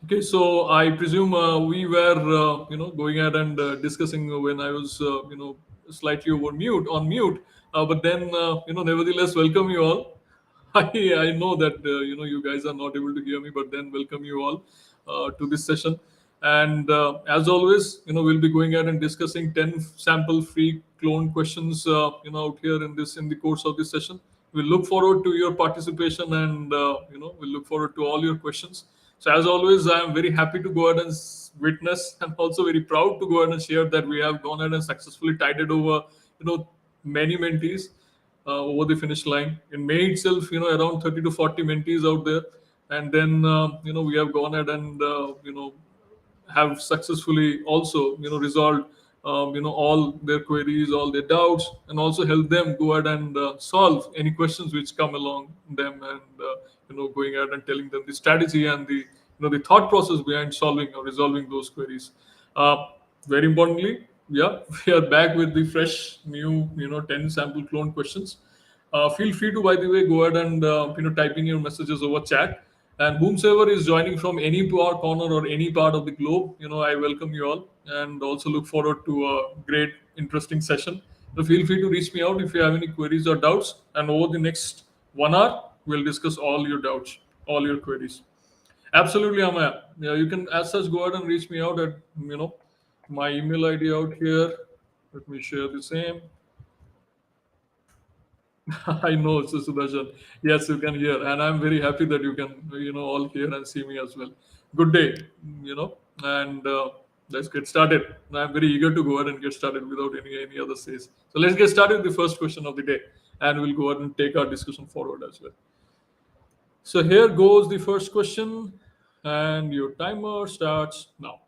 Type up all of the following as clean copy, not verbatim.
Okay, so I presume we were, going ahead and discussing when I was, slightly on mute. But then, nevertheless, welcome you all. I know that you guys are not able to hear me, but then welcome you all to this session. And as always, we'll be going ahead and discussing 10 sample free clone questions, out here in the course of this session. We look forward to your participation, and we look forward to all your questions. So as always, I am very happy to go ahead and witness, and also very proud to go ahead and share that we have gone ahead and successfully tided over, many mentees over the finish line. In May itself, around 30 to 40 mentees out there, and then we have gone ahead and have successfully also resolved all their queries, all their doubts, and also help them go ahead and solve any questions which come along them, and going ahead and telling them the strategy and the thought process behind solving or resolving those queries. uh, very importantly, yeah, we are back with the fresh new 10 sample clone questions. Feel free to, by the way, go ahead and type in your messages over chat. And whomsoever is joining from any corner or any part of the globe, I welcome you all, and also look forward to a great, interesting session. So feel free to reach me out if you have any queries or doubts. And over the next 1 hour, we'll discuss all your doubts, all your queries. Absolutely, Amaya. Yeah, you can as such go ahead and reach me out at my email ID out here. Let me share the same. I know, it's a Sudarshan. Yes, you can hear, and I'm very happy that you can, all hear and see me as well. Good day, and let's get started. I'm very eager to go ahead and get started without any other says. So let's get started with the first question of the day, and we'll go ahead and take our discussion forward as well. So here goes the first question, and your timer starts now.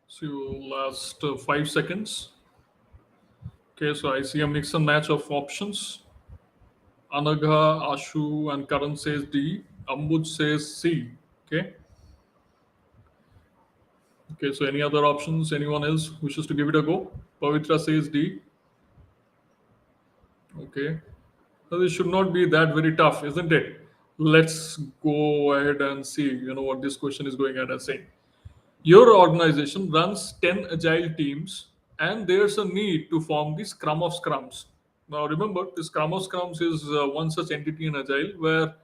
So last 5 seconds. Okay, so I see a mix and match of options. Anagha, Ashu, and Karan says D. Ambud says C. Okay. Okay, so any other options? Anyone else wishes to give it a go? Pavitra says D. Okay. So this should not be that very tough, isn't it? Let's go ahead and see, what this question is going ahead and saying. Your organization runs 10 agile teams, and there's a need to form the Scrum of Scrums. Now, remember, the Scrum of Scrums is one such entity in agile where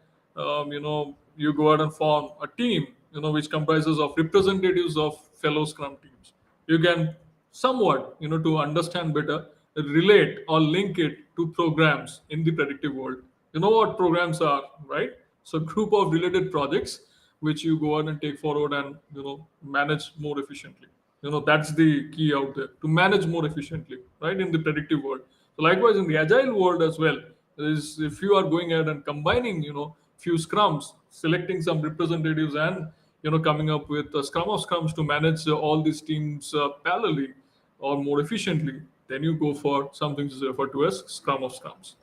you go out and form a team, which comprises of representatives of fellow Scrum teams. You can somewhat, to understand better, relate or link it to programs in the predictive world. You know what programs are, right? So, group of related projects which you go on and take forward and manage more efficiently. That's the key out there, to manage more efficiently, right, in the predictive world. So likewise in the agile world as well, is if you are going ahead and combining few scrums, selecting some representatives, and coming up with a scrum of scrums to manage all these teams parallelly or more efficiently, then you go for something which is referred to as scrum of scrums.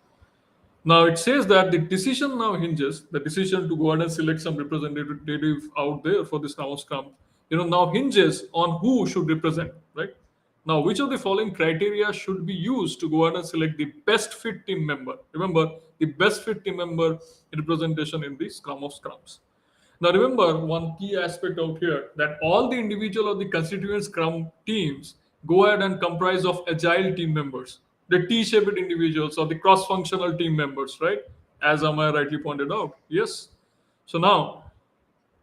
Now it says that the decision now hinges, the decision to go ahead and select some representative out there for this now scrum, now hinges on who should represent, right? Now, which of the following criteria should be used to go ahead and select the best fit team member? Remember, the best fit team member representation in the scrum of scrums. Now, remember one key aspect out here that all the individual or the constituent Scrum teams go ahead and comprise of agile team members, the T-shaped individuals or the cross-functional team members, right? As Amaya rightly pointed out. Yes. So now,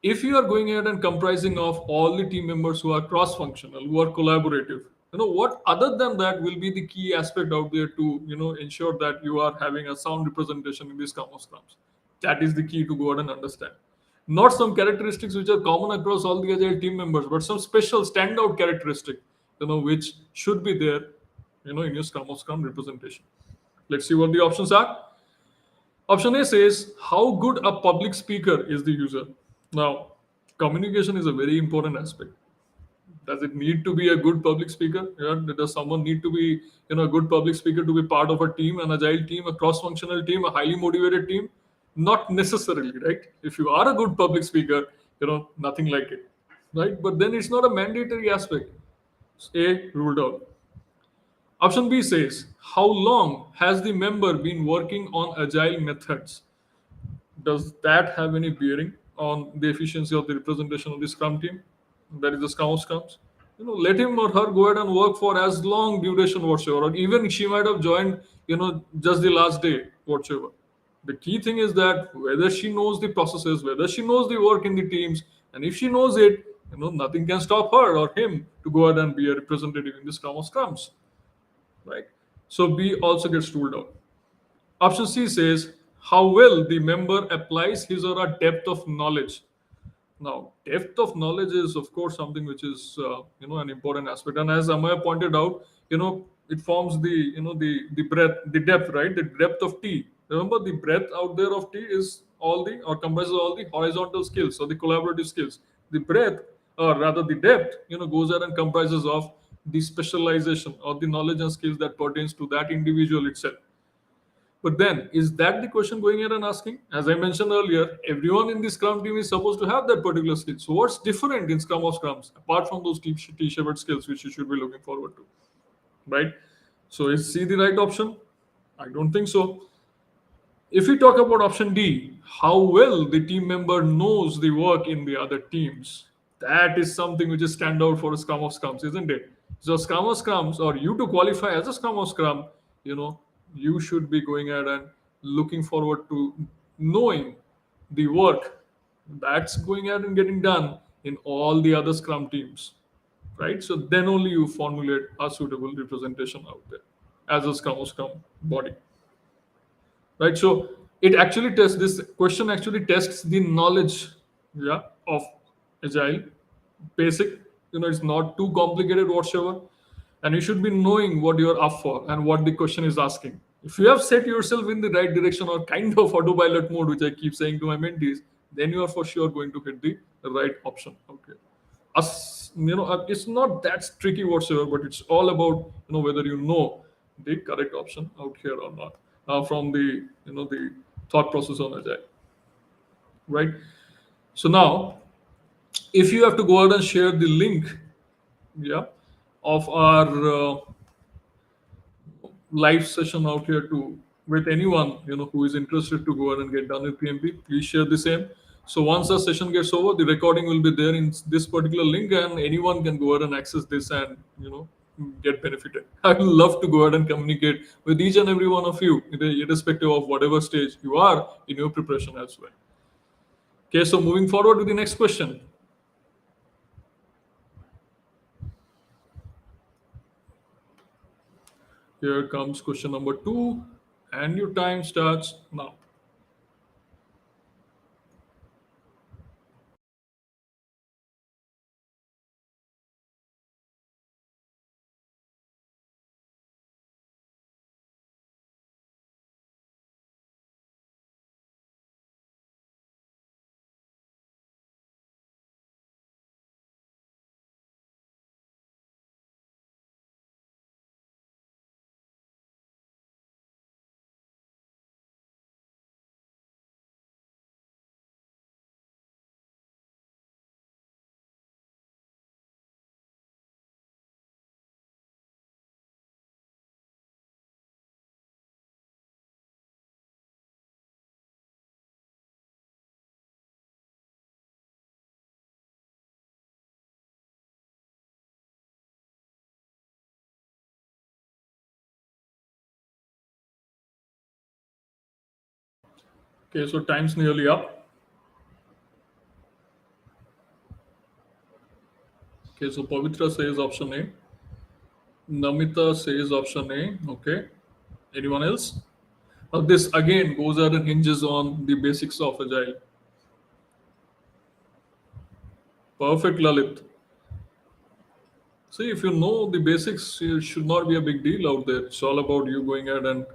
if you are going ahead and comprising of all the team members who are cross-functional, who are collaborative, What other than that will be the key aspect out there to ensure that you are having a sound representation in these Scrum of Scrums. That is the key to go out and understand. Not some characteristics which are common across all the Agile team members, but some special standout characteristic, which should be there, in your Scrum of Scrum representation. Let's see what the options are. Option A says, how good a public speaker is the user? Now, communication is a very important aspect. Does it need to be a good public speaker? Yeah, does someone need to be, a good public speaker to be part of a team, an agile team, a cross-functional team, a highly motivated team? Not necessarily, right? If you are a good public speaker, nothing like it, right? But then it's not a mandatory aspect. A ruled out. Option B says, how long has the member been working on agile methods? Does that have any bearing on the efficiency of the representation of the Scrum team? That is the Scrum of Scrums. Let him or her go ahead and work for as long duration whatsoever, or even she might have joined, just the last day whatsoever. The key thing is that whether she knows the processes, whether she knows the work in the teams, and if she knows it, nothing can stop her or him to go ahead and be a representative in the Scrum of Scrums, right? So B also gets ruled out. Option C says how well the member applies his or her depth of knowledge. Now, depth of knowledge is, of course, something which is an important aspect. And as Amaya pointed out, it forms the the breadth, the depth, right? The depth of T. Remember, the breadth out there of T is all the or comprises all the horizontal skills or the collaborative skills. The breadth, or rather the depth, goes out and comprises of the specialization or the knowledge and skills that pertains to that individual itself. But then, is that the question going ahead and asking? As I mentioned earlier, everyone in the Scrum team is supposed to have that particular skill. So, what's different in Scrum of Scrums apart from those T-shaped skills which you should be looking forward to, right? So, is C the right option? I don't think so. If we talk about option D, how well the team member knows the work in the other teams, that is something which is stand out for a Scrum of Scrums, isn't it? So Scrum of Scrums, or you to qualify as a Scrum of Scrum, you know, you should be going ahead and looking forward to knowing the work that's going ahead and getting done in all the other Scrum teams, right? So then only you formulate a suitable representation out there as a Scrum of Scrum body, right? So it actually tests, this question actually tests the knowledge, yeah, of agile basic. It's not too complicated whatsoever, and you should be knowing what you're up for and what the question is asking. If you have set yourself in the right direction or kind of autopilot mode, which I keep saying to my mentees, then you are for sure going to hit the right option. Okay, it's not that tricky whatsoever, but it's all about whether you know the correct option out here or not, from the the thought process on agile, right? So now, if you have to go ahead and share the link, yeah, of our live session out here to with anyone who is interested to go ahead and get done with PMP, please share the same. So once the session gets over, the recording will be there in this particular link, and anyone can go ahead and access this and get benefited. I would love to go ahead and communicate with each and every one of you, irrespective of whatever stage you are in your preparation as well. Okay, so moving forward to the next question. Here comes question number 2, and your time starts now. Okay, so time's nearly up. Okay, so Pavitra says option A. Namita says option A. Okay. Anyone else? Now this again goes out and hinges on the basics of agile. Perfect, Lalit. See, if you know the basics, it should not be a big deal out there. It's all about you going ahead and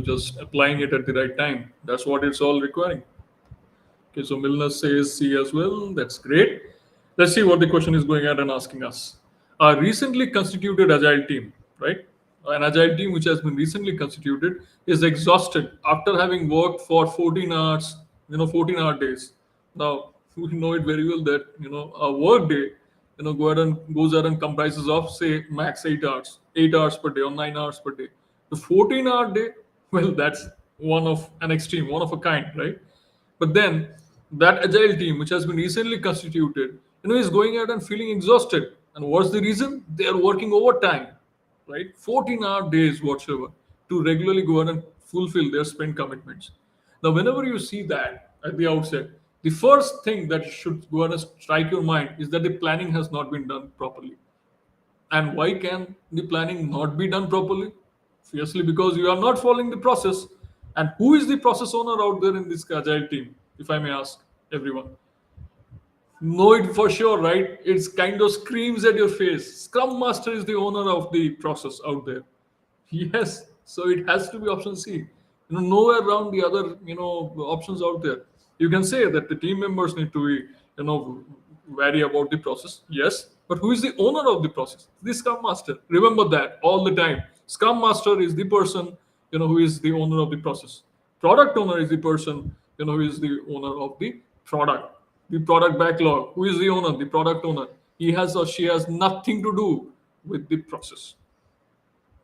just applying it at the right time. That's what it's all requiring. Okay, so Milner says C as well. That's great. Let's see what the question is going at and asking us. A recently constituted agile team, right? An agile team which has been recently constituted is exhausted after having worked for 14 hours, 14-hour days. Now, we know it very well that, a work day, goes out and comprises of, say, max 8 hours, 8 hours per day or 9 hours per day. The 14-hour day, well, that's one of an extreme, one of a kind, right? But then that agile team, which has been recently constituted, is going out and feeling exhausted. And what's the reason? They are working overtime, right? 14-hour days whatsoever to regularly go out and fulfill their sprint commitments. Now, whenever you see that at the outset, the first thing that should go out and strike your mind is that the planning has not been done properly. And why can the planning not be done properly? Fiercely because you are not following the process. And who is the process owner out there in this agile team, if I may ask everyone? Know it for sure, right? It's kind of screams at your face. Scrum Master is the owner of the process out there. Yes, so it has to be option C. Nowhere around the other, options out there. You can say that the team members need to be, vary about the process. Yes, but who is the owner of the process? The Scrum Master. Remember that all the time. Scrum Master is the person, who is the owner of the process. Product owner is the person, who is the owner of the product. The product backlog. Who is the owner? The product owner. He has or she has nothing to do with the process.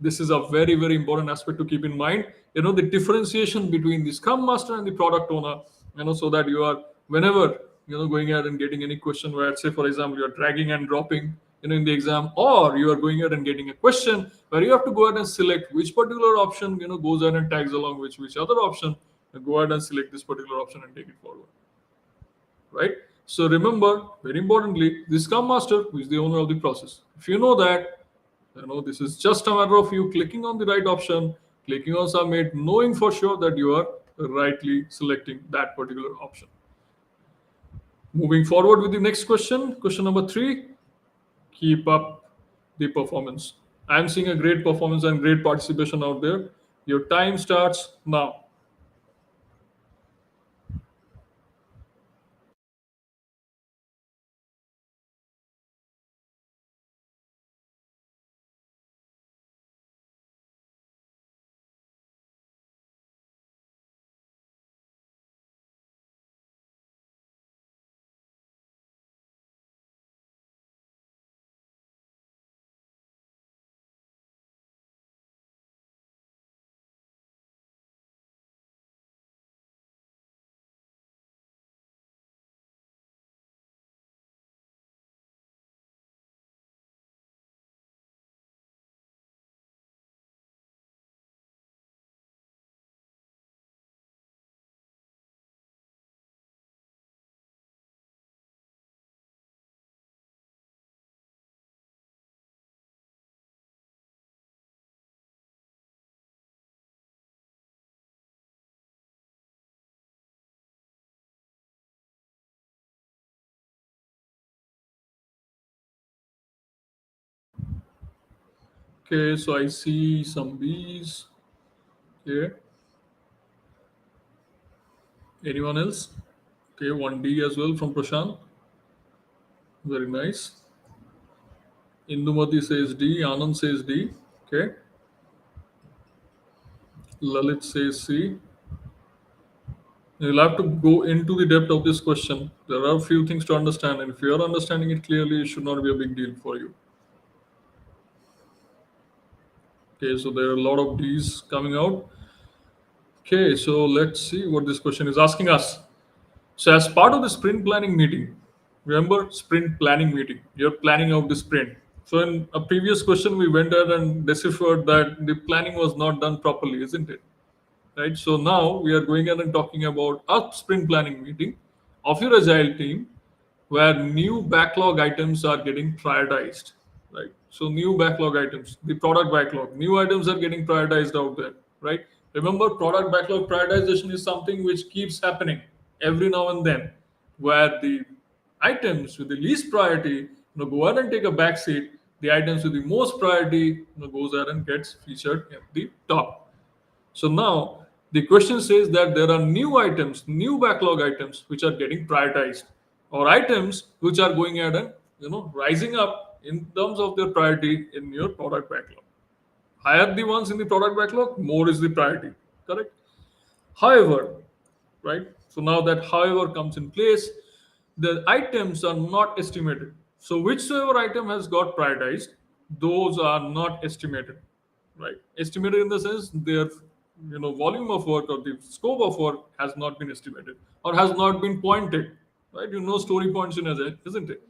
This is a very very important aspect to keep in mind, the differentiation between the scrum master and the product owner, so that you are, whenever going ahead and getting any question where, say for example, you're dragging and dropping in the exam, or you are going ahead and getting a question where you have to go ahead and select which particular option goes ahead and tags along which other option, go ahead and select this particular option and take it forward, right? So remember, very importantly, the scrum master who is the owner of the process. If you know that, this is just a matter of you clicking on the right option, clicking on submit, knowing for sure that you are rightly selecting that particular option. Moving forward with the next question, question number 3, keep up the performance. I'm seeing a great performance and great participation out there. Your time starts now. Okay, so I see some B's here. Anyone else? Okay, one D as well from Prashant. Very nice. Indumati says D. Anand says D. Okay. Lalit says C. You'll have to go into the depth of this question. There are a few things to understand, and if you are understanding it clearly, it should not be a big deal for you. Okay, so there are a lot of D's coming out. Okay, so let's see what this question is asking us. So, as part of the sprint planning meeting, remember sprint planning meeting, you're planning out the sprint. So, in a previous question, we went ahead and deciphered that the planning was not done properly, isn't it? Right. So, now we are going ahead and talking about a sprint planning meeting of your agile team where new backlog items are getting prioritized, right? So new backlog items, the product backlog, new items are getting prioritized out there, right? Remember, product backlog prioritization is something which keeps happening every now and then, where the items with the least priority, go ahead and take a back seat. The items with the most priority, goes ahead and gets featured at the top. So now the question says that there are new items, new backlog items which are getting prioritized, or items which are going ahead and rising up in terms of their priority in your product backlog. Higher the ones in the product backlog, more is the priority. Correct? However, right? So now that however comes in place, the items are not estimated. So whichsoever item has got prioritized, those are not estimated, right? Estimated in the sense their volume of work or the scope of work has not been estimated or has not been pointed, right? Story points in Agile, isn't it?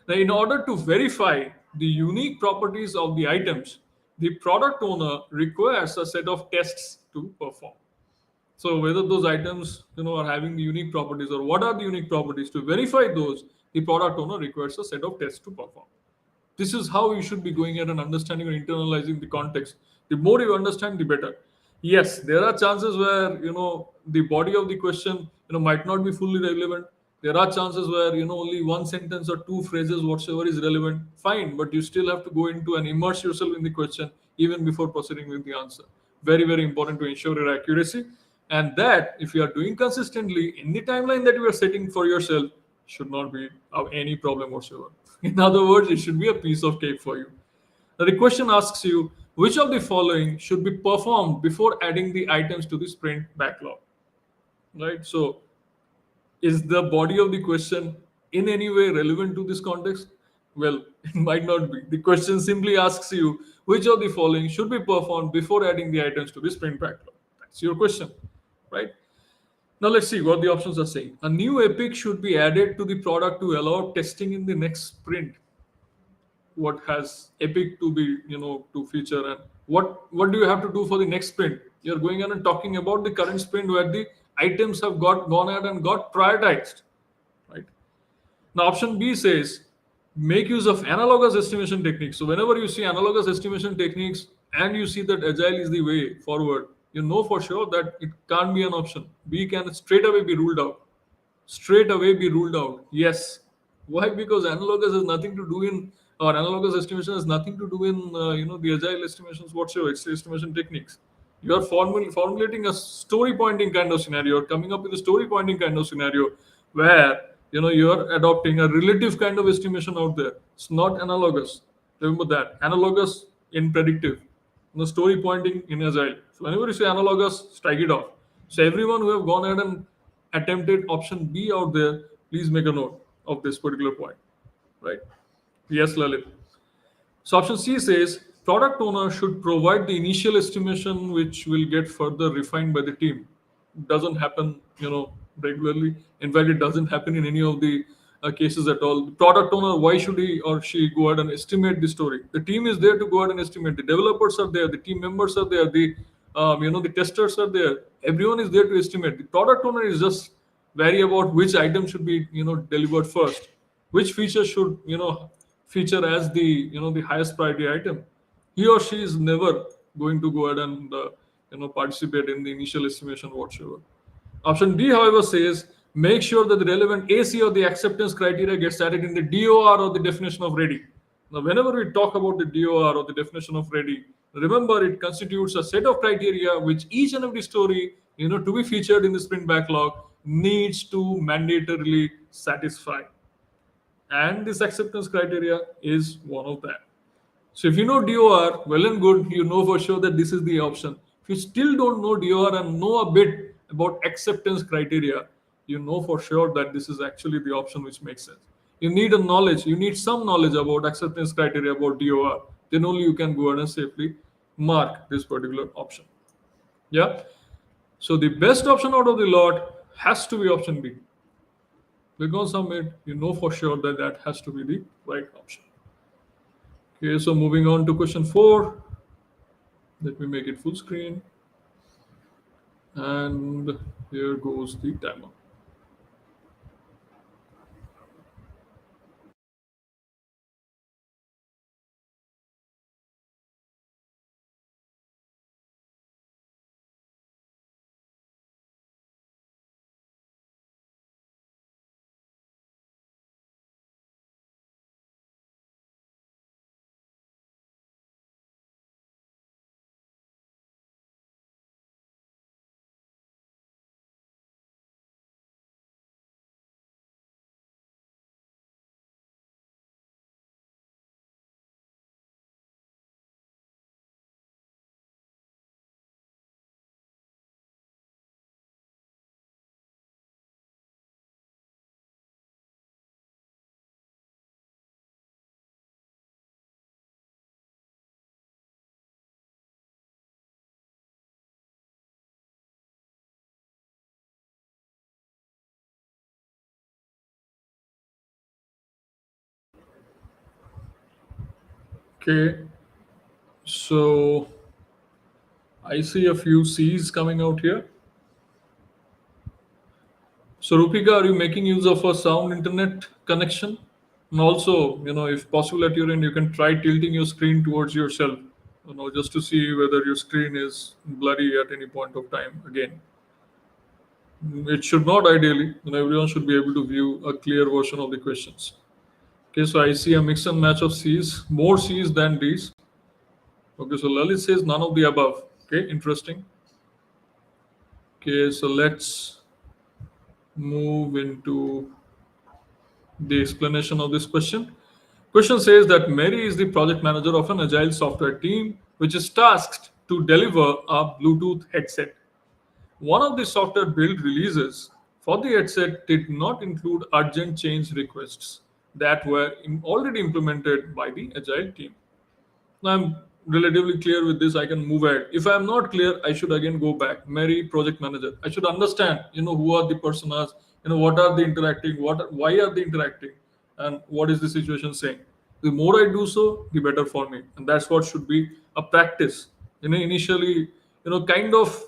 Now, in order to verify the unique properties of the items, the product owner requires a set of tests to perform. So whether those items are having the unique properties or what are the unique properties, to verify those, the product owner requires a set of tests to perform. This is how you should be going at and understanding and internalizing the context. The more you understand, the better. Yes, there are chances where the body of the question might not be fully relevant. There are chances where only one sentence or two phrases whatsoever is relevant. Fine, but you still have to go into and immerse yourself in the question even before proceeding with the answer. Very, very important to ensure your accuracy, and that if you are doing consistently in the timeline that you are setting for yourself, should not be of any problem whatsoever. In other words, it should be a piece of cake for you. Now, the question asks you which of the following should be performed before adding the items to the sprint backlog, right? So is the body of the question in any way relevant to this context? Well, it might not be. The question simply asks you which of the following should be performed before adding the items to the sprint backlog. That's your question, right? Now let's see what the options are saying. A new epic should be added to the product to allow testing in the next sprint. What has epic to be to feature, and what do you have to do for the next sprint? You're going on and talking about the current sprint where the items have got gone ahead and got prioritized, right? Now, option B says make use of analogous estimation techniques. So, whenever you see analogous estimation techniques and you see that agile is the way forward, you know for sure that it can't be an option. B can straight away be ruled out. Straight away be ruled out. Yes. Why? Because analogous has nothing to do in, or analogous estimation has nothing to do in the agile estimations whatsoever. It's estimation techniques. You are formulating a story pointing kind of scenario, or coming up with a story pointing kind of scenario where you are adopting a relative kind of estimation out there. It's not analogous. Remember that. Analogous in predictive, story pointing in agile. So whenever you say analogous, strike it off. So everyone who have gone ahead and attempted option B out there, please make a note of this particular point, right? Yes, Lalit. So option C says product owner should provide the initial estimation, which will get further refined by the team. Doesn't happen, regularly. In fact, it doesn't happen in any of the cases at all. The product owner, why should he or she go ahead and estimate the story? The team is there to go ahead and estimate. The developers are there. The team members are there. The testers are there. Everyone is there to estimate. The product owner is just vary about which item should be delivered first, which feature should feature as the the highest priority item. He or she is never going to go ahead and participate in the initial estimation whatsoever. Option D, however, says make sure that the relevant AC or the acceptance criteria gets added in the DOR or the definition of ready. Now, whenever we talk about the DOR or the definition of ready, remember it constitutes a set of criteria which each and every story, to be featured in the sprint backlog needs to mandatorily satisfy. And this acceptance criteria is one of them. So if you know DOR, well and good, you know for sure that this is the option. If you still don't know DOR and know a bit about acceptance criteria, you know for sure that this is actually the option which makes sense. You need a knowledge, you need some knowledge about acceptance criteria, about DOR. Then only you can go ahead and safely mark this particular option. Yeah. So the best option out of the lot has to be option B. Because of it, you know for sure that that has to be the right option. Okay, so moving on to question 4. Let me make it full screen. And here goes the timer. Okay, so I see a few C's coming out here. So, Rupika, are you making use of a sound internet connection? And also, if possible at your end, you can try tilting your screen towards yourself, just to see whether your screen is blurry at any point of time. Again, it should not ideally, everyone should be able to view a clear version of the questions. Okay, so I see a mix and match of C's, more C's than D's. Okay, so Lalit says none of the above. Okay, interesting. Okay, so let's move into the explanation of this question. Question says that Mary is the project manager of an agile software team which is tasked to deliver a Bluetooth headset. One of the software build releases for the headset did not include urgent change requests that were already implemented by the agile team. Now I'm relatively clear with this. I can move ahead. If I'm not clear, I should again go back. Mary, project manager. I should understand, who are the personas, what are they interacting, why are they interacting, and what is the situation saying. The more I do so, the better for me, and that's what should be a practice. Initially, kind of,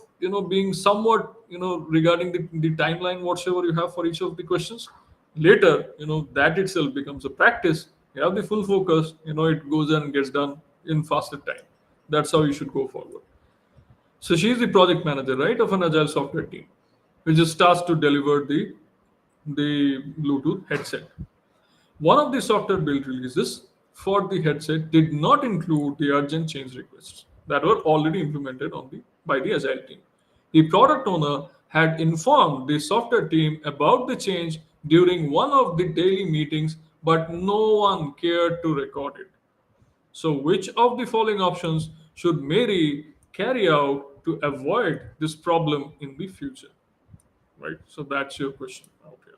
being somewhat, regarding the timeline, whatsoever you have for each of the questions. Later, that itself becomes a practice. You have the full focus, it goes and gets done in faster time. That's how you should go forward. So she's the project manager, right, of an agile software team, which is tasked to deliver the Bluetooth headset. One of the software build releases for the headset did not include the urgent change requests that were already implemented by the agile team. The product owner had informed the software team about the change during one of the daily meetings, but no one cared to record it. So, which of the following options should Mary carry out to avoid this problem in the future? Right. So that's your question out here.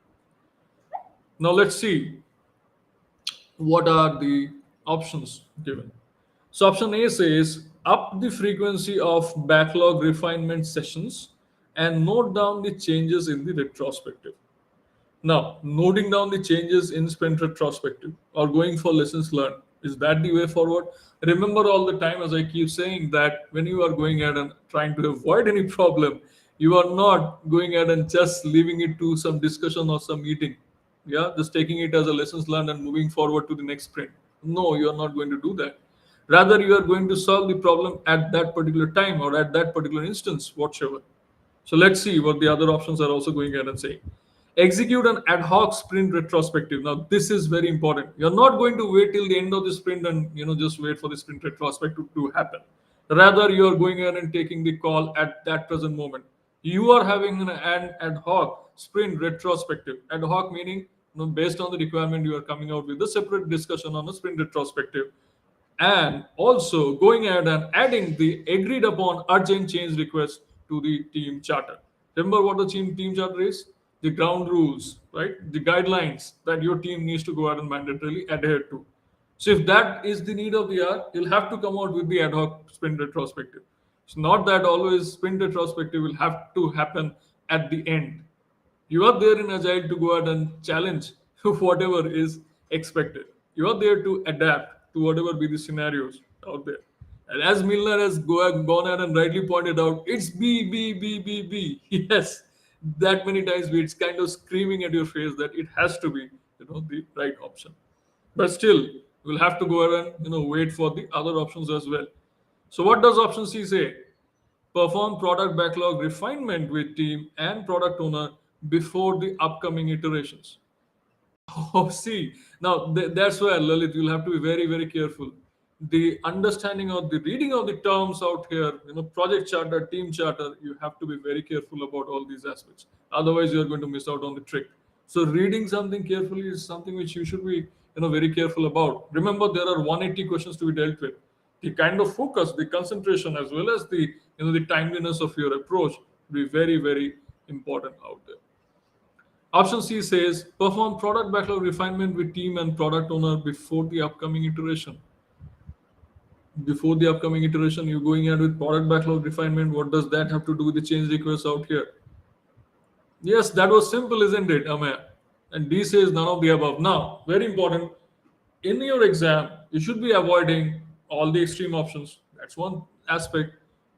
Now let's see what are the options given. So option A says up the frequency of backlog refinement sessions and note down the changes in the retrospective. Now, noting down the changes in sprint retrospective or going for lessons learned, is that the way forward? Remember all the time, as I keep saying, that when you are going ahead and trying to avoid any problem, you are not going ahead and just leaving it to some discussion or some meeting. Yeah, just taking it as a lessons learned and moving forward to the next sprint. No, you are not going to do that. Rather, you are going to solve the problem at that particular time or at that particular instance, whatsoever. So let's see what the other options are also going ahead and saying. Execute an ad hoc sprint retrospective. Now, this is very important. You're not going to wait till the end of the sprint and just wait for the sprint retrospective to happen. Rather, you are going ahead and taking the call at that present moment. You are having an ad hoc sprint retrospective. Ad hoc meaning, based on the requirement, you are coming out with a separate discussion on a sprint retrospective and also going ahead and adding the agreed upon urgent change request to the team charter. Remember what the team charter is? The ground rules, right? The guidelines that your team needs to go ahead and mandatorily adhere to. So if that is the need of the hour, you'll have to come out with the ad hoc sprint retrospective. It's not that always sprint retrospective will have to happen at the end. You are there in Agile to go ahead and challenge whatever is expected. You are there to adapt to whatever be the scenarios out there. And as Milner has gone ahead and rightly pointed out, it's B, B, B, B, B. Yes, that many times it's kind of screaming at your face that it has to be, the right option. But still, we'll have to go ahead and, wait for the other options as well. So what does option C say? Perform product backlog refinement with team and product owner before the upcoming iterations. Oh, see, now that's where Lalit, you'll have to be very, very careful. The understanding of the reading of the terms out here, project charter, team charter, you have to be very careful about all these aspects. Otherwise, you're going to miss out on the trick. So, reading something carefully is something which you should be, very careful about. Remember, there are 180 questions to be dealt with. The kind of focus, the concentration, as well as the timeliness of your approach will be very, very important out there. Option C says perform product backlog refinement with team and product owner before the upcoming iteration. Before the upcoming iteration, you're going ahead with product backlog refinement. What does that have to do with the change requests out here? Yes, that was simple, isn't it, Amaya? And D says none of the above. Now, very important, in your exam, you should be avoiding all the extreme options. That's one aspect.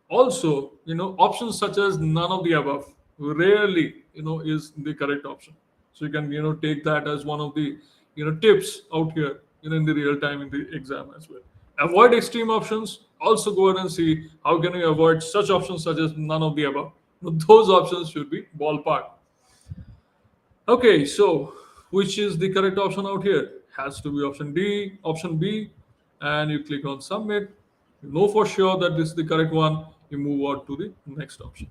Also, options such as none of the above rarely, is the correct option. So you can, take that as one of the, tips out here, in the real time in the exam as well. Avoid extreme options. Also go ahead and see how can you avoid such options such as none of the above. Those options should be ballpark. Okay, so which is the correct option out here? Has to be option D, option B, and you click on submit. You know for sure that this is the correct one. You move on to the next option.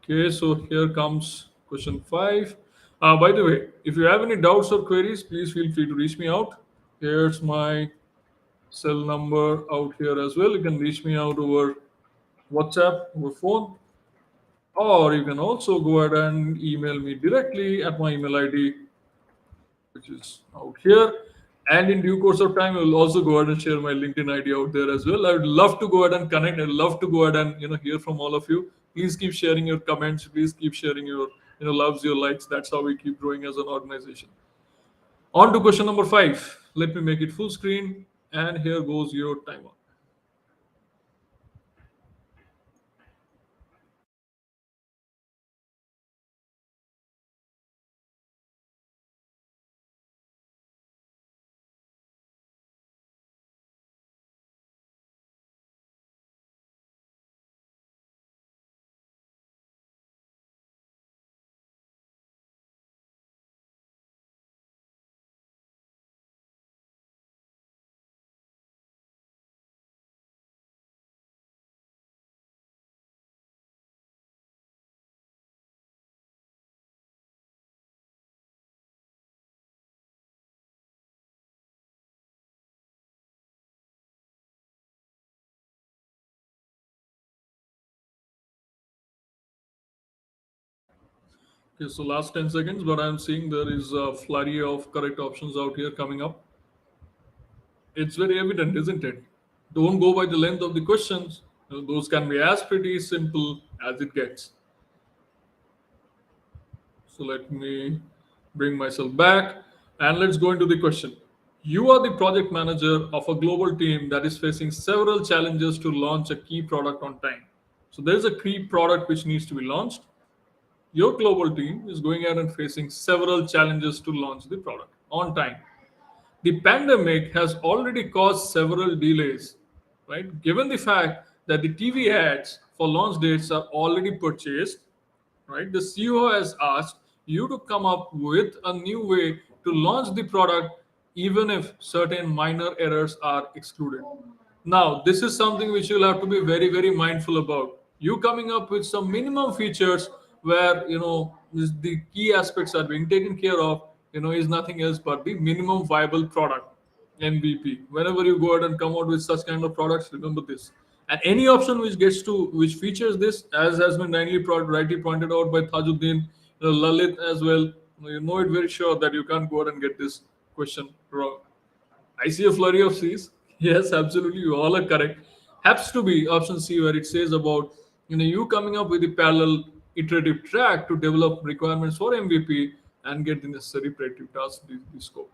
Okay, so here comes question 5. By the way, if you have any doubts or queries, please feel free to reach me out. Here's my cell number out here as well. You can reach me out over WhatsApp, over phone, or you can also go ahead and email me directly at my email ID, which is out here. And in due course of time, I will also go ahead and share my LinkedIn ID out there as well. I would love to go ahead and connect. I'd love to go ahead and hear from all of you. Please keep sharing your comments. Please keep sharing your loves, your likes. That's how we keep growing as an organization. On to question number 5. Let me make it full screen, and here goes your timer. Okay, so last 10 seconds, but I'm seeing there is a flurry of correct options out here coming up. It's very evident, isn't it? Don't go by the length of the questions. Those can be as pretty simple as it gets. So let me bring myself back and let's go into the question. You are the project manager of a global team that is facing several challenges to launch a key product on time. So there's a key product which needs to be launched. Your global team is going ahead and facing several challenges to launch the product on time. The pandemic has already caused several delays, right? Given the fact that the TV ads for launch dates are already purchased, right? The CEO has asked you to come up with a new way to launch the product, even if certain minor errors are excluded. Now, this is something which you'll have to be very, very mindful about. You coming up with some minimum features where the key aspects are being taken care of, is nothing else but the minimum viable product MVP. Whenever you go ahead and come out with such kind of products, remember this. And any option which features this, as has been rightly pointed out by Tajuddin, Lalit as well, you know it very sure that you can't go ahead and get this question wrong. I see a flurry of C's. Yes, absolutely. You all are correct. Happens to be option C where it says about you coming up with a parallel iterative track to develop requirements for MVP and get the necessary predictive tasks the scope.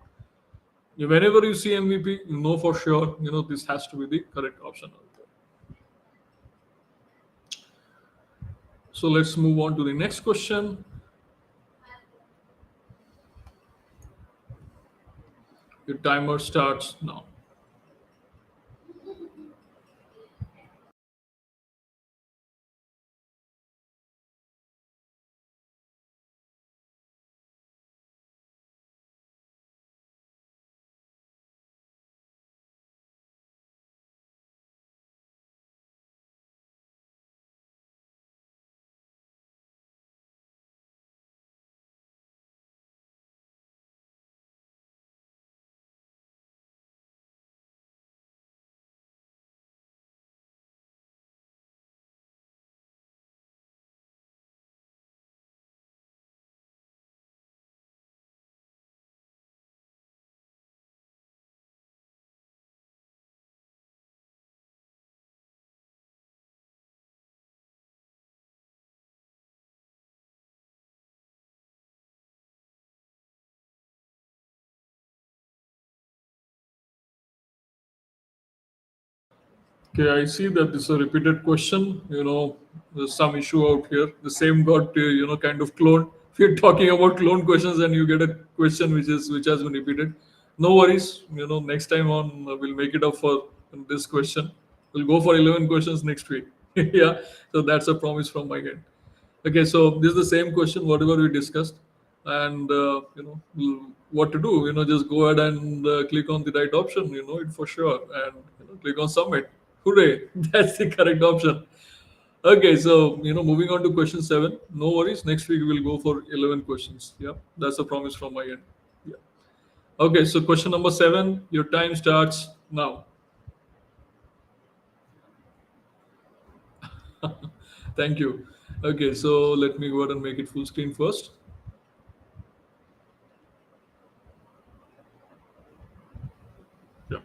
Whenever you see MVP, you know for sure this has to be the correct option. So let's move on to the next question. Your timer starts now. Okay, I see that this is a repeated question. There's some issue out here. The same got kind of cloned. If you're talking about clone questions and you get a question which has been repeated, no worries. Next time on we'll make it up for this question. We'll go for 11 questions next week. Yeah, so that's a promise from my end. Okay, so this is the same question, whatever we discussed, and what to do. Just go ahead and click on the right option. You know it for sure, and click on submit. Hooray! That's the correct option. Okay, so moving on to question 7. No worries. Next week we'll go for 11 questions. Yeah, that's a promise from my end. Yeah. Okay, so question number 7. Your time starts now. Thank you. Okay, so let me go ahead and make it full screen first. Yeah.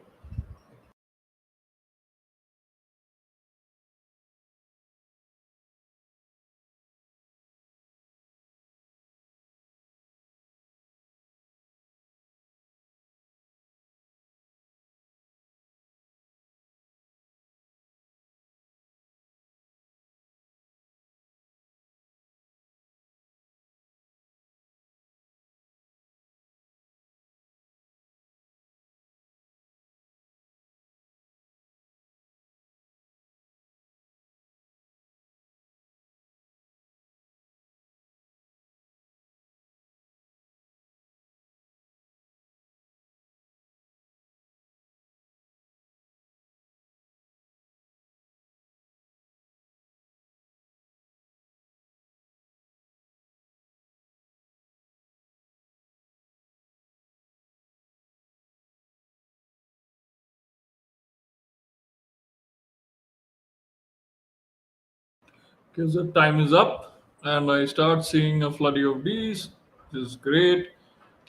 Okay, so time is up, and I start seeing a flood of Ds. This is great.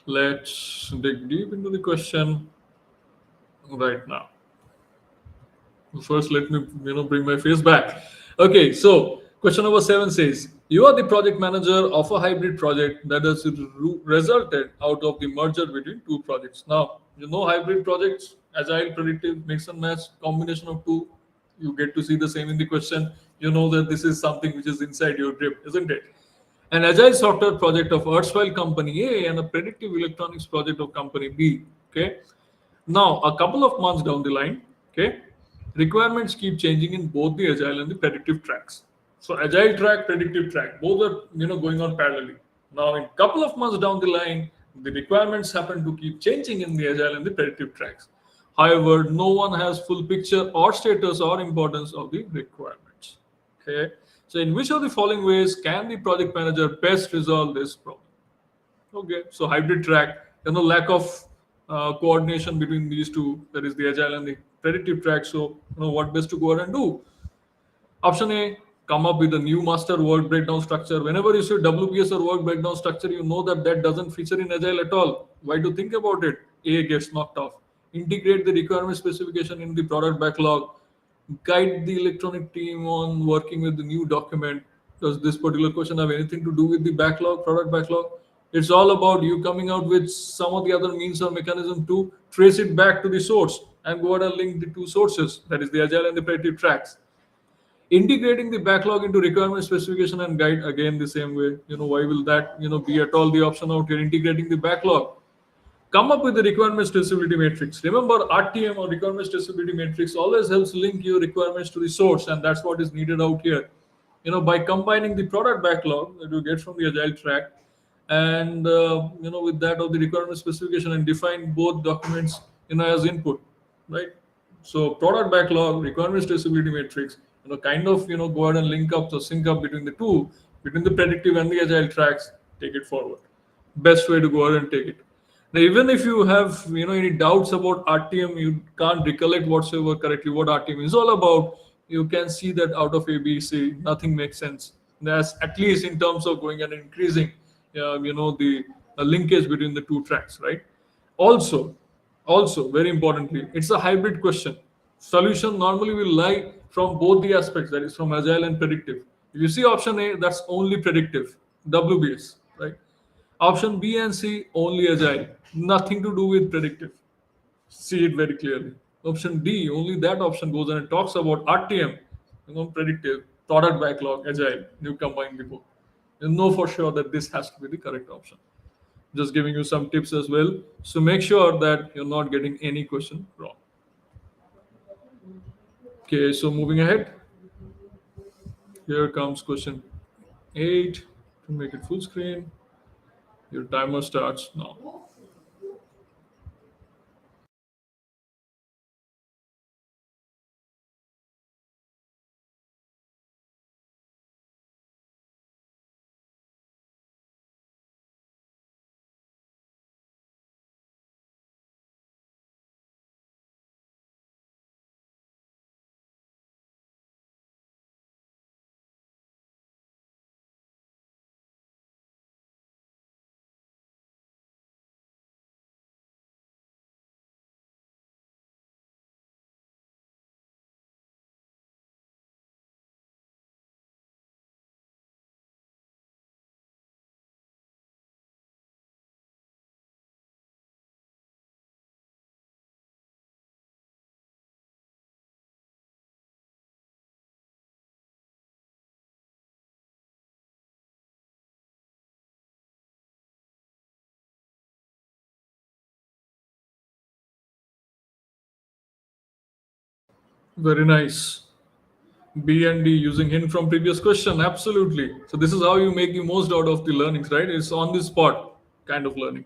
Let's dig deep into the question right now. First, let me bring my face back. Okay, so question number 7 says you are the project manager of a hybrid project that has resulted out of the merger between two projects. Now, hybrid projects, agile, predictive, mix and match, combination of two. You get to see the same in the question. You know that this is something which is inside your grip, isn't it? An agile software project of erstwhile company A and a predictive electronics project of company B. Okay. Now, a couple of months down the line, okay, requirements keep changing in both the agile and the predictive tracks. So agile track, predictive track, both are going on parallelly. Now, in couple of months down the line, the requirements happen to keep changing in the agile and the predictive tracks. However, no one has full picture or status or importance of the requirements. Okay. So, in which of the following ways can the project manager best resolve this problem? Okay, so hybrid track, lack of coordination between these two, that is the agile and the predictive track. So, what best to go ahead and do? Option A, come up with a new master work breakdown structure. Whenever you see WPS or work breakdown structure, you know that that doesn't feature in agile at all. Why do you think about it? A gets knocked off. Integrate the requirement specification in the product backlog. Guide the electronic team on working with the new document. Does this particular question have anything to do with the backlog, product backlog? It's all about you coming out with some of the other means or mechanism to trace it back to the source and go ahead and link the two sources, that is the agile and the predictive tracks. Integrating the backlog into requirement specification and guide, again the same way. Why will that be at all the option out here? Integrating the backlog. Come up with the requirements traceability matrix. Remember, RTM or requirements traceability matrix always helps link your requirements to the source, and that's what is needed out here. By combining the product backlog that you get from the agile track, and with that of the requirement specification, and define both documents as input, right? So product backlog, requirements traceability matrix, kind of go ahead and link up, so sync up between the two, between the predictive and the agile tracks. Take it forward. Best way to go ahead and take it. Now, even if you have any doubts about RTM, you can't recollect whatsoever correctly what RTM is all about. You can see that out of ABC, nothing makes sense. That's at least in terms of going and increasing, the linkage between the two tracks, right? Also, very importantly, it's a hybrid question. Solution normally will lie from both the aspects, that is from agile and predictive. If you see option A, that's only predictive, WBS, right? Option B and C only agile, nothing to do with predictive. See it very clearly. Option D, only that option goes and talks about RTM, predictive, product backlog, agile, new combined before. You know for sure that this has to be the correct option. Just giving you some tips as well. So make sure that you're not getting any question wrong. Okay, so moving ahead, here comes question 8. To make it full screen, your timer starts now. Very nice. B and D using hint from previous question. Absolutely. So this is how you make the most out of the learnings, right? It's on the spot kind of learning.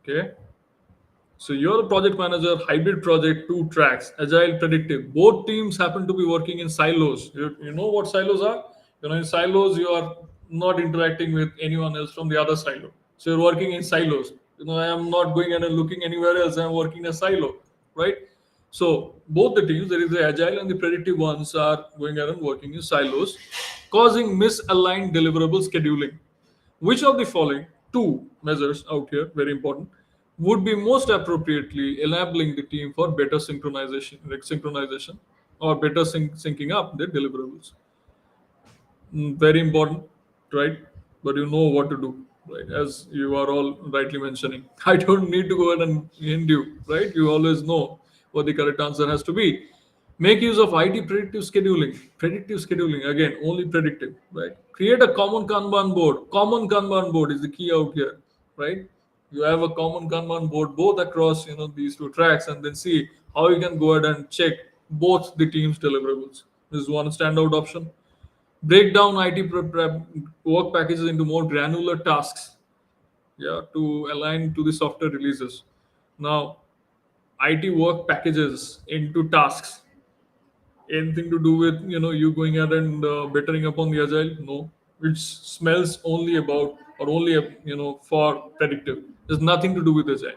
Okay. So you're a project manager, hybrid project, two tracks, agile, predictive. Both teams happen to be working in silos. You know what silos are? In silos, you are not interacting with anyone else from the other silo. So you're working in silos. I am not going and looking anywhere else. I'm working in a silo, right? So both the teams, there is the agile and the predictive ones, are going around working in silos, causing misaligned deliverable scheduling. Which of the following two measures out here, very important, would be most appropriately enabling the team for better synchronization, or better syncing up their deliverables? Very important, right? But you know what to do, right? As you are all rightly mentioning. I don't need to go ahead and hint you, right? You always know what the correct answer has to be. Make use of IT predictive scheduling. Predictive scheduling, again, only predictive, right? Create a common Kanban board. Common Kanban board is the key out here, right? You have a common Kanban board both across, these two tracks, and then see how you can go ahead and check both the team's deliverables. This is one standout option. Break down IT work packages into more granular tasks, yeah, to align to the software releases. Now, IT work packages into tasks, anything to do with you going ahead and bettering upon the agile? No, it smells only about, or only for predictive. There's nothing to do with agile.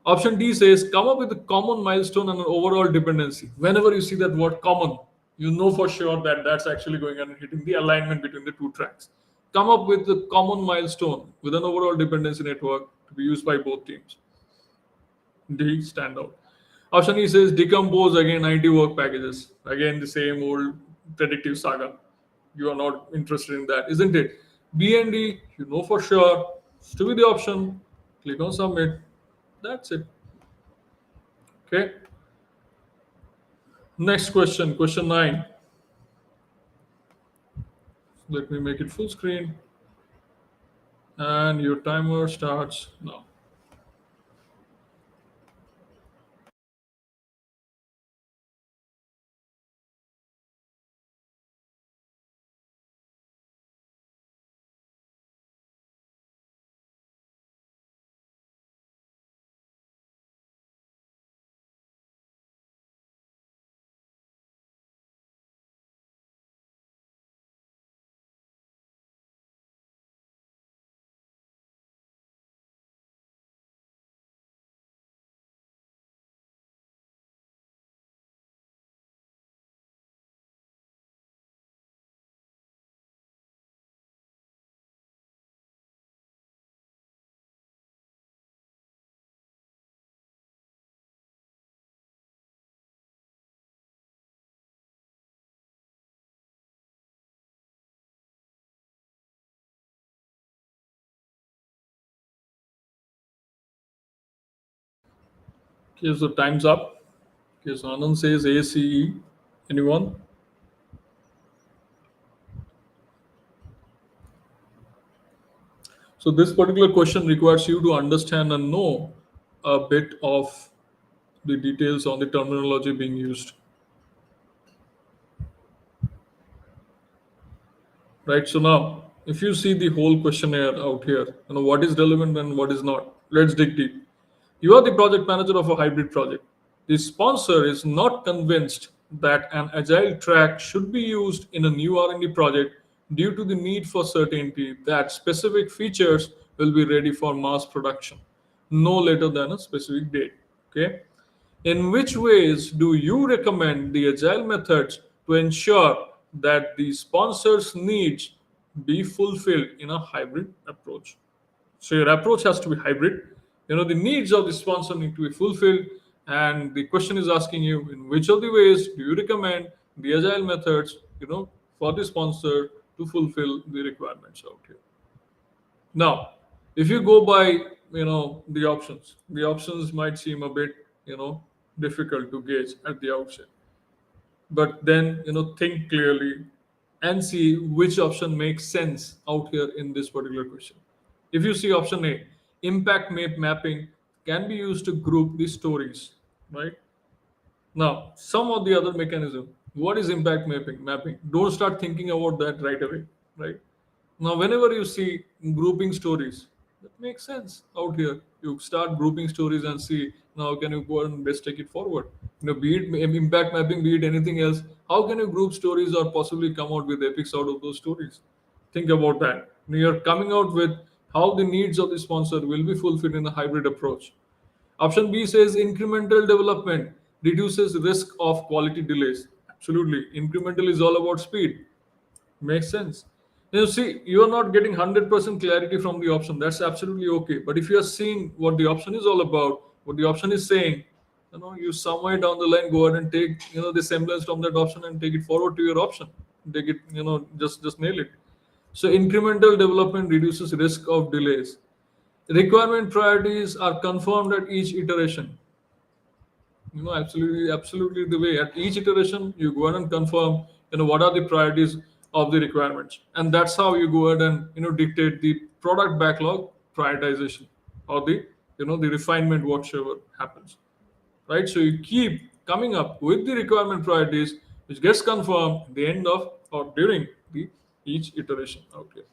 Option D says come up with a common milestone and an overall dependency. Whenever you see that word common, you know for sure that that's actually going and hitting the alignment between the two tracks. Come up with the common milestone with an overall dependency network to be used by both teams. D, stand out. Option E says decompose, again 90 work packages. Again the same old predictive saga. You are not interested in that, isn't it? B and D, you know for sure. To be the option, click on submit. That's it. Okay. Next question, question 9. Let me make it full screen. And your timer starts now. Okay, so time's up. Okay, so Anand says ACE. Anyone? So this particular question requires you to understand and know a bit of the details on the terminology being used. Right. So now, if you see the whole questionnaire out here, what is relevant and what is not. Let's dig deep. You are the project manager of a hybrid project. The sponsor is not convinced that an agile track should be used in a new R&D project due to the need for certainty that specific features will be ready for mass production no later than a specific date. Okay. In which ways do you recommend the agile methods to ensure that the sponsor's needs be fulfilled in a hybrid approach? So your approach has to be hybrid. The needs of the sponsor need to be fulfilled, and the question is asking you in which of the ways do you recommend the agile methods, for the sponsor to fulfill the requirements out here. Now, if you go by, the options might seem a bit, difficult to gauge at the outset. But then, think clearly and see which option makes sense out here in this particular question. If you see option A, impact map mapping can be used to group the stories, right? Now, some of the other mechanism. What is impact mapping? Mapping. Don't start thinking about that right away, right? Now, whenever you see grouping stories, that makes sense out here. You start grouping stories and see now can you go and best take it forward. Be it impact mapping, be it anything else. How can you group stories or possibly come out with epics out of those stories? Think about that. You're coming out with how the needs of the sponsor will be fulfilled in a hybrid approach. Option B says incremental development reduces risk of quality delays. Absolutely. Incremental is all about speed. Makes sense. See, you are not getting 100% clarity from the option. That's absolutely okay. But if you are seeing what the option is all about, what the option is saying, you somewhere down the line go ahead and take, the semblance from that option and take it forward to your option. Take it, just nail it. So incremental development reduces risk of delays. Requirement priorities are confirmed at each iteration. Absolutely the way at each iteration you go ahead and confirm what are the priorities of the requirements, and that's how you go ahead and dictate the product backlog prioritization or the the refinement whatsoever happens, right? So you keep coming up with the requirement priorities which gets confirmed at the end of or during the each iteration out here.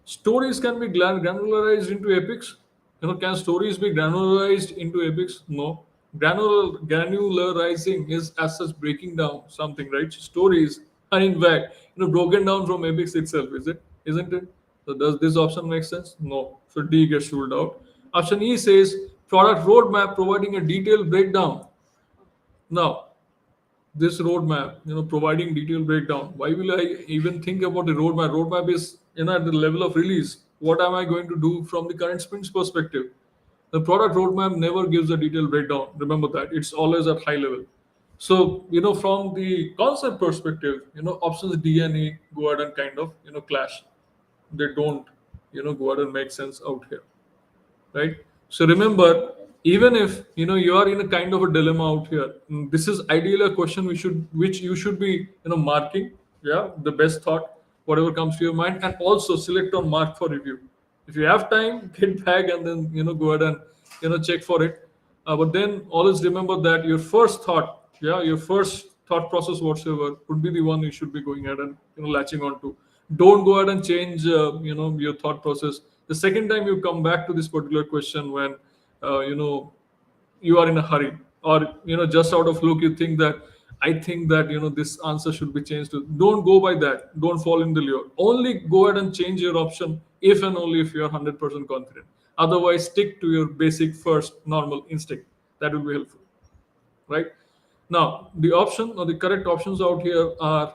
Stories can be granularized into epics. Can stories be granularized into epics? No. Granularizing is as such breaking down something, right? Stories are in fact, broken down from epics itself, is it? Isn't it? So does this option make sense? No. So D gets ruled out. Option E says product roadmap providing a detailed breakdown. Now, this roadmap, providing detailed breakdown. Why will I even think about the roadmap? Roadmap is, at the level of release. What am I going to do from the current sprint's perspective? The product roadmap never gives a detailed breakdown. Remember that. It's always at high level. So, from the concept perspective, options D and E go ahead and kind of, clash. They don't, go ahead and make sense out here, right? So remember, even if you are in a kind of a dilemma out here, this is ideally a question which you should be marking, yeah, the best thought, whatever comes to your mind, and also select on mark for review. If you have time, get back and then go ahead and check for it. But then always remember that your first thought, yeah, your first thought process whatsoever would be the one you should be going ahead and latching on to. Don't go ahead and change your thought process the second time you come back to this particular question when uh, you know you are in a hurry, or just out of look you think that I think that this answer should be changed to. Don't go by that. Don't fall in the lure. Only go ahead and change your option if and only if you are 100% confident. Otherwise, stick to your basic first normal instinct. That will be helpful, right? Now, the option or the correct options out here are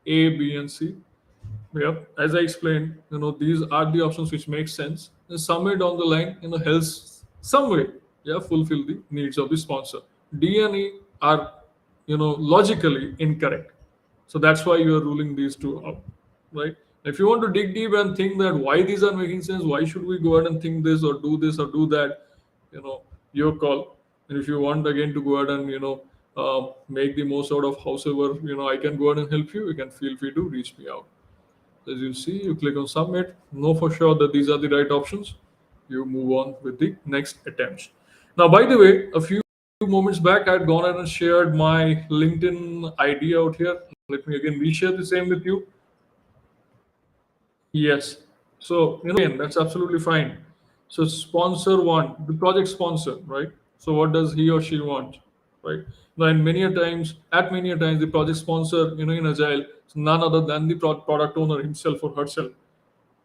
A, B, and C. Yeah, as I explained, these are the options which make sense. And somewhere down the line, helps some way, yeah, fulfill the needs of the sponsor. D and E are, logically incorrect. So that's why you are ruling these two out, right? If you want to dig deep and think that why these are making sense, why should we go ahead and think this or do that, your call. And if you want again to go ahead and make the most out of howsoever I can go ahead and help you. You can feel free to reach me out. As you see, you click on submit, know for sure that these are the right options. You move on with the next attempt. Now, by the way, a few moments back, I had gone ahead and shared my LinkedIn ID out here. Let me again reshare the same with you. Yes. So, again, that's absolutely fine. So, sponsor one, the project sponsor, right? So, what does he or she want, right? Now, and many a times, the project sponsor, in Agile, is none other than the product owner himself or herself,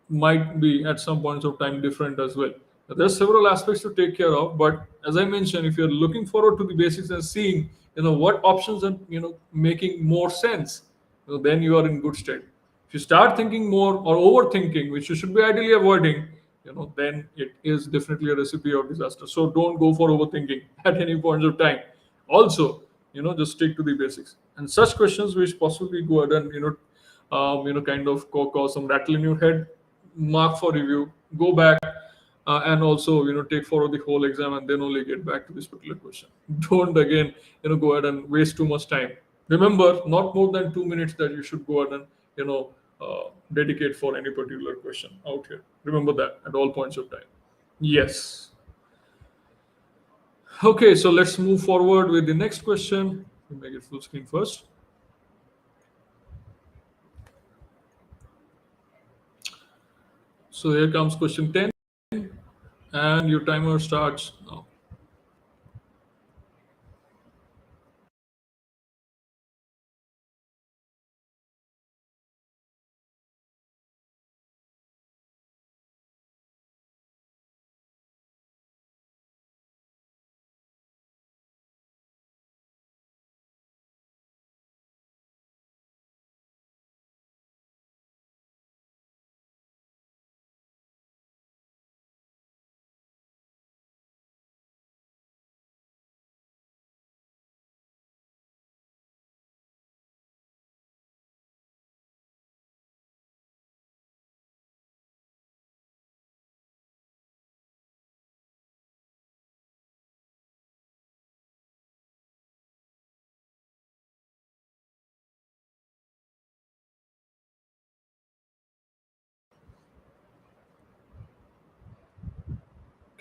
might be at some points of time different as well. Now, there's several aspects to take care of, but as I mentioned, if you're looking forward to the basics and seeing, what options are, making more sense, then you are in good stead. If you start thinking more or overthinking, which you should be ideally avoiding, then it is definitely a recipe of disaster. So don't go for overthinking at any point of time. Also, just stick to the basics. And such questions which possibly go ahead and kind of cause some rattle in your head, mark for review, go back, and also take forward the whole exam and then only get back to this particular question. Don't again go ahead and waste too much time. Remember, not more than 2 minutes that you should go ahead and dedicate for any particular question out here. Remember that at all points of time. Yes. Okay, so let's move forward with the next question. We'll make it full screen first. So here comes question 10, and your timer starts now.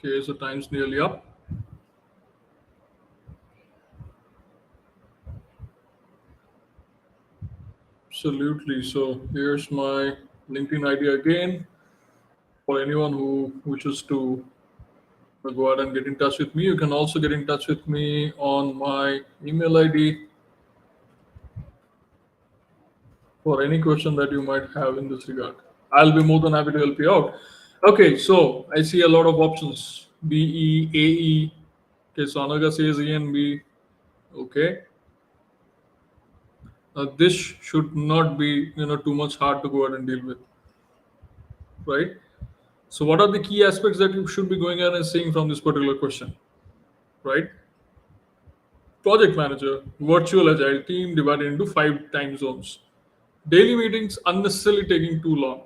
Okay, so time's nearly up. Absolutely. So here's my LinkedIn ID again. For anyone who wishes to go ahead and get in touch with me, you can also get in touch with me on my email ID for any question that you might have in this regard. I'll be more than happy to help you out. Okay, so I see a lot of options. B E A E. Okay, so Anaga says E and B. Okay. This should not be too much hard to go ahead and deal with, right? So what are the key aspects that you should be going ahead and seeing from this particular question, right? Project manager, virtual agile team divided into 5 time zones. Daily meetings unnecessarily taking too long,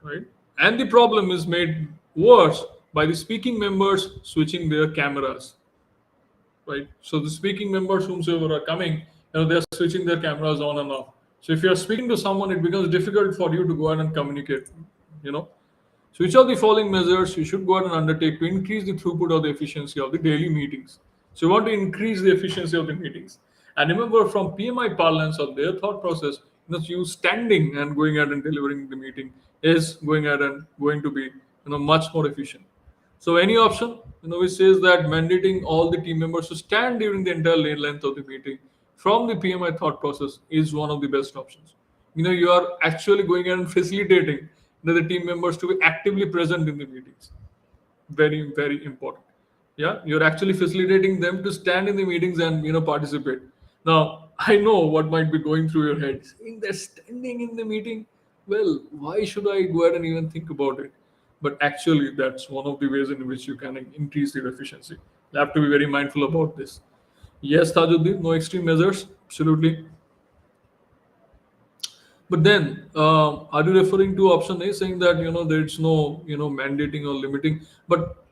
right? And the problem is made worse by the speaking members switching their cameras, right? So the speaking members, whomsoever are coming, they're switching their cameras on and off. So if you're speaking to someone, it becomes difficult for you to go ahead and communicate, you know. So which are the following measures you should go ahead and undertake to increase the throughput or the efficiency of the daily meetings? So you want to increase the efficiency of the meetings. And remember, from PMI parlance or their thought process, you standing and going ahead and delivering the meeting is going to be much more efficient. So any option, which says that mandating all the team members to stand during the entire length of the meeting from the PMI thought process is one of the best options. You are actually going and facilitating the team members to be actively present in the meetings. Very, very important. Yeah, you're actually facilitating them to stand in the meetings and participate. Now, I know what might be going through your head. Saying they're standing in the meeting. Well, why should I go ahead and even think about it? But actually, that's one of the ways in which you can increase your efficiency. You have to be very mindful about this. Yes, Tajuddin, no extreme measures. Absolutely. But then, are you referring to option A, saying that there's no mandating or limiting? But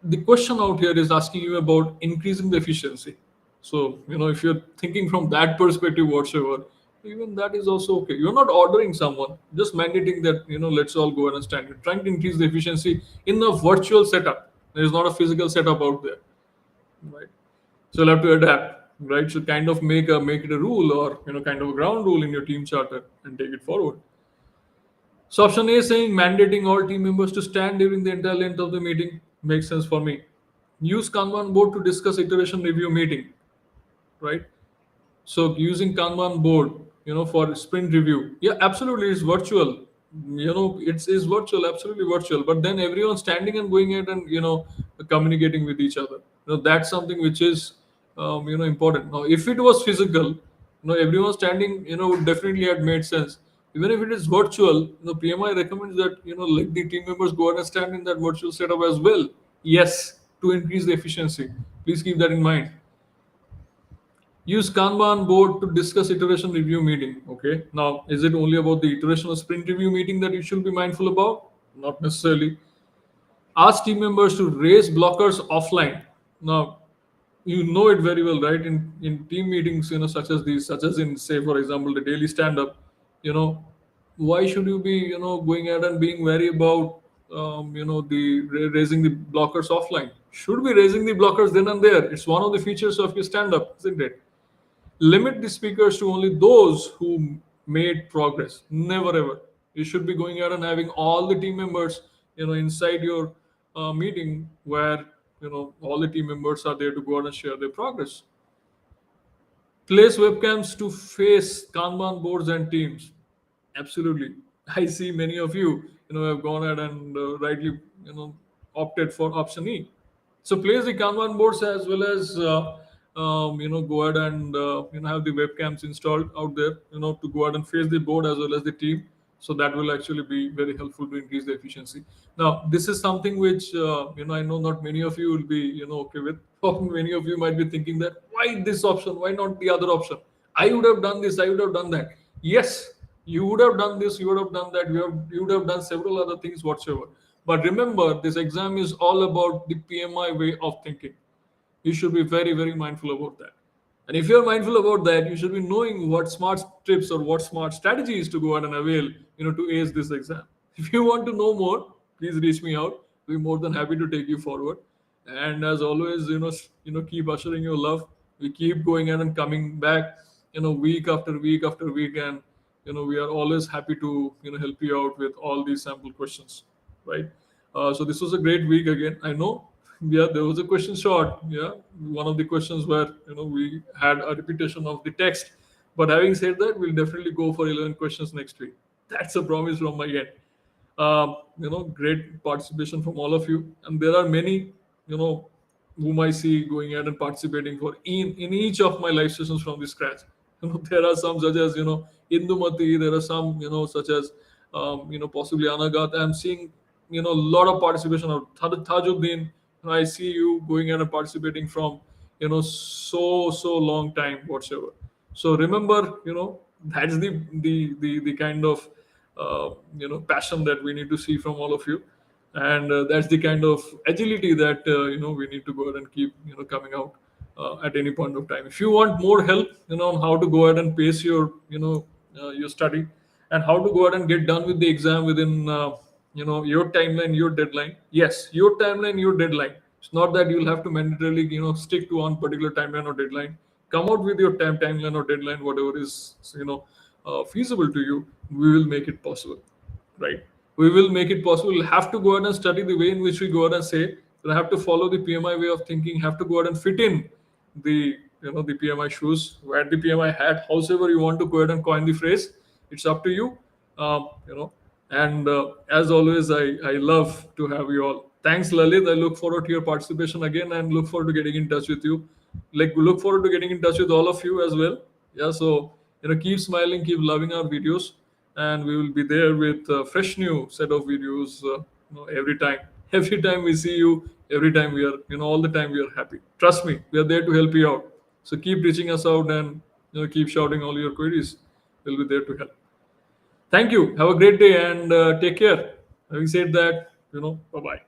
the question out here is asking you about increasing the efficiency. So, if you're thinking from that perspective whatsoever, even that is also okay. You're not ordering someone, just mandating that, let's all go and stand. You're trying to increase the efficiency in a virtual setup. There is not a physical setup out there, right? So you'll have to adapt, right? So kind of make it a rule, or kind of a ground rule in your team charter and take it forward. So option A is saying mandating all team members to stand during the entire length of the meeting makes sense for me. Use Kanban board to discuss iteration review meeting, right? So using Kanban board, for sprint review, yeah, absolutely, it's virtual. It's virtual, absolutely virtual. But then everyone standing and going ahead and communicating with each other. That's something which is important. Now, if it was physical, everyone standing, would definitely have made sense. Even if it is virtual, PMI recommends that let the team members go ahead and stand in that virtual setup as well. Yes, to increase the efficiency. Please keep that in mind. Use Kanban board to discuss iteration review meeting. Okay. Now, is it only about the iteration or sprint review meeting that you should be mindful about? Not necessarily. Ask team members to raise blockers offline. Now, you know it very well, right? In team meetings, such as these, such as in, say, for example, the daily stand up, you know, why should you be, going ahead and being wary about, raising the blockers offline? Should be raising the blockers then and there. It's one of the features of your stand up, isn't it? Limit the speakers to only those who made progress. Never ever. You should be going out and having all the team members, inside your meeting, where all the team members are there to go out and share their progress. Place webcams to face Kanban boards and teams. Absolutely. I see many of you, have gone ahead and rightly, opted for option E. So place the Kanban boards as well as, go ahead and, have the webcams installed out there, to go ahead and face the board as well as the team. So that will actually be very helpful to increase the efficiency. Now, this is something which, I know not many of you will be, okay with. Or many of you might be thinking that, why this option? Why not the other option? I would have done this. I would have done that. Yes, you would have done this. You would have done that. You would have done several other things whatsoever. But remember, this exam is all about the PMI way of thinking. You should be very, very mindful about that. And if you're mindful about that, you should be knowing what smart tips or what smart strategies to go out and avail, to ace this exam. If you want to know more, please reach me out. We're more than happy to take you forward. And as always, keep ushering your love. We keep going in and coming back, week after week after week, and we are always happy to help you out with all these sample questions, right? So this was a great week again. I know, yeah, there was a question short. Yeah, one of the questions where we had a repetition of the text. But having said that, we'll definitely go for 11 questions next week. That's a promise from my end. Great participation from all of you, and there are many, whom I see going ahead and participating for in each of my live sessions from the scratch. There are some such as Indumati. There are some such as possibly Anagat. I'm seeing a lot of participation of Tajuddin. I see you going ahead and participating from so long time whatsoever. So remember, that's the kind of passion that we need to see from all of you, and that's the kind of agility that we need to go ahead and keep coming out at any point of time. If you want more help on how to go ahead and pace your your study, and how to go ahead and get done with the exam within your timeline, your deadline. Yes, your timeline, your deadline. It's not that you'll have to mandatorily stick to one particular timeline or deadline. Come out with your timeline or deadline, whatever is feasible to you. We will make it possible, right? We will make it possible. We'll have to go ahead and study the way in which we go ahead and say that I have to follow the PMI way of thinking, have to go ahead and fit in the the PMI shoes, wear the PMI hat, however you want to go ahead and coin the phrase. It's up to you. And as always, I love to have you all. Thanks, Lalit. I look forward to your participation again, and look forward to getting in touch with you. Like, we look forward to getting in touch with all of you as well. Yeah, so keep smiling, keep loving our videos, and we will be there with a fresh new set of videos every time. Every time we see you, every time we are, all the time we are happy. Trust me, we are there to help you out. So keep reaching us out, and keep shouting all your queries. We'll be there to help. Thank you. Have a great day, and take care. Having said that, bye bye.